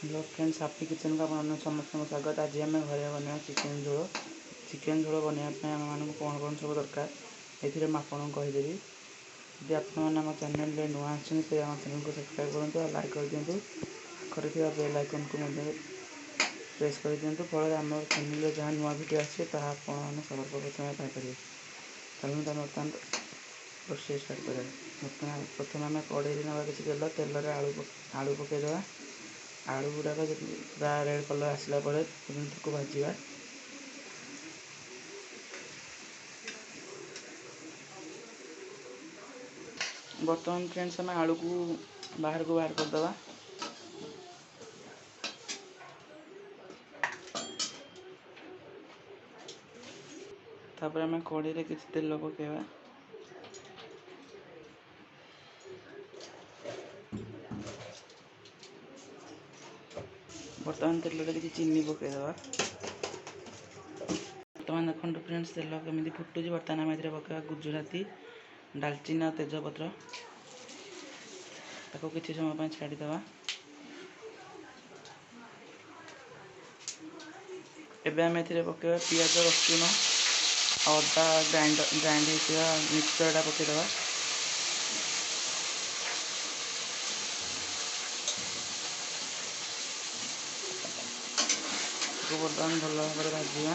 Hello friends, happy kitchen को आप समस्त स्वागत। आज आम घरे बना चिकेन झोल बनवाई आम मान कौन कौन सब दरकार ये आपको कहीदेवी। यदि आपम चैनल नुआ आम चैनल को सब्सक्राइब करूँ और लाइक कर दिंतु। पाखे बेल आइकन को प्रेस कर दिंतु। फल आम चैनल जहाँ नुआ वीडियो आसे सर्वप्रथम पाइपर। चलते बर्तमान रोषे स्टार्ट करें। बर्तमान प्रथम आम कड़े ना कि तेल आलू पकईदे। आलू गुड़ाक पूरा रेड कलर आसला भाजवा। बर्तमान फ्रेंड्स आम आलू को बाहर करदे। तापर आम कड़े कि तेल पकेवा। बर्तमान तेल कि चीनी पकईदे। बर्तमान देखो फ्रेंड्स तेल केमी फुटुच। बर्तमान आम पकड़ा गुजराती, डालचीनी और तेजपत्र ताको किसी समय छाड़ीदे। एबे आम पकड़ा पियाज, रसुण, अदा ग्राइंड मिक्सचर पकईदे। बर्तमान भल भाव भाजवा।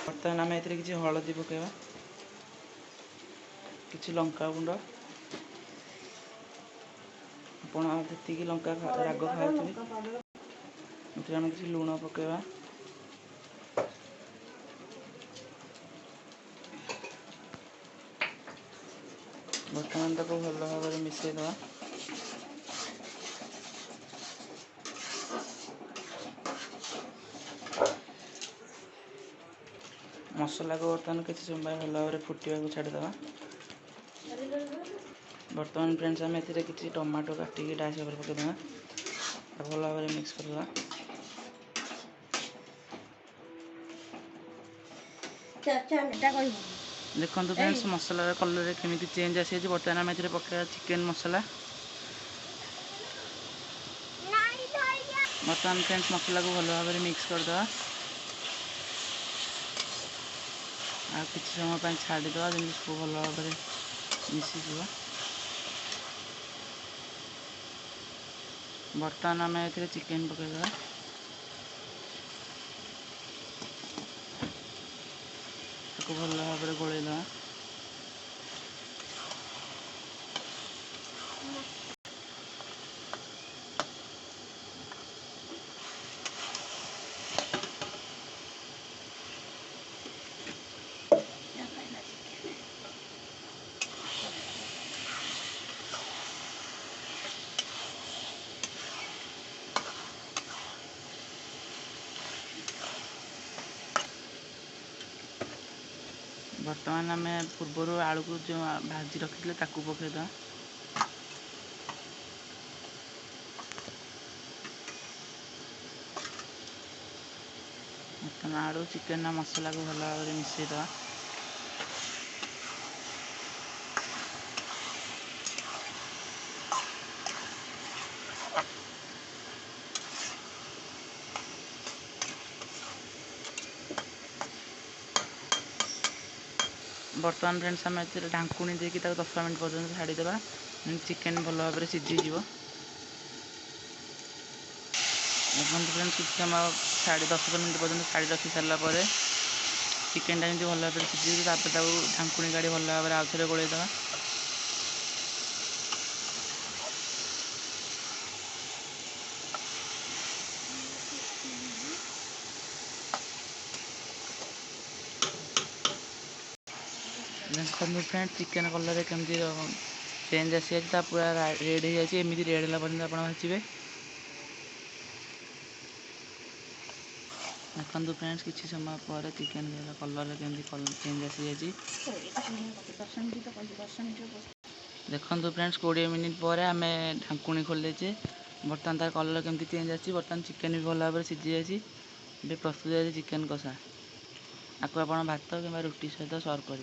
बर्तमान आम कि हलदी पकईवा, कि लंका गुंड, आपी लंका राग खाते आम कि लुण पकईवा। बर्तमान ताको भल भाव मिसईदे। मसला को बर्तमान किसी समय भल भाव फुटा छाड़ीदे। बर्तमान फ्रेंड्स आम कि टमाटो काटिकी डाइस पकईदे। भल भाव मिक्स करदे। देखो फ्रेंड्स मसलार कलर केमी चेंज आसी। बर्तमान आम पकड़ा चिकेन मसला। बर्तमान फ्रेंड्स मसला को भल भाव मिक्स करदे। आ किसी समय छाड़ीदे जमी भल भाव मिसीज। बर्तमान आम चिकेन पकईदे। भल भाव गोलैदे। बर्तमान आम पूर्वर आलू को जो भाजी रखी पकईदे। बर्तमान आलू चिकेन मसला को भल भाव मिसईदे। बर्तमान फ्रेंड्स आम ढाकुणी देकी 10 मिनट पर्यटन छाड़ीदे। चिकेन भल भाव सीझीज। देखो फ्रेंड्स कुछ समय छाड़ी 10 मिनट पर्यटन छाड़ी रखी सारापर चिकेन टा भल भाव सीझी ढाकुणी काढ़ी भल भाव आउ थे गोलैदे। देखो फ्रेंड्स चिकेन कलर केमती चेंज आसी पूरा रेड हो जाती। रेड है पर्यटन आप भाजवे। देखो फ्रेंड्स किसी समय पर चिकेन कलर केमती चेंज आसी जाए। देखो फ्रेंड्स 20 मिनट पर आम ढाकुणी खोलेचे। बर्तमान तार कलर केमती चेंज आसी। बर्तमान चिकेन भी भल भाव सीझी जाए। प्रस्तुत है चिकेन कषा। आपको आप भात कि रुटी सहित सर्व कर।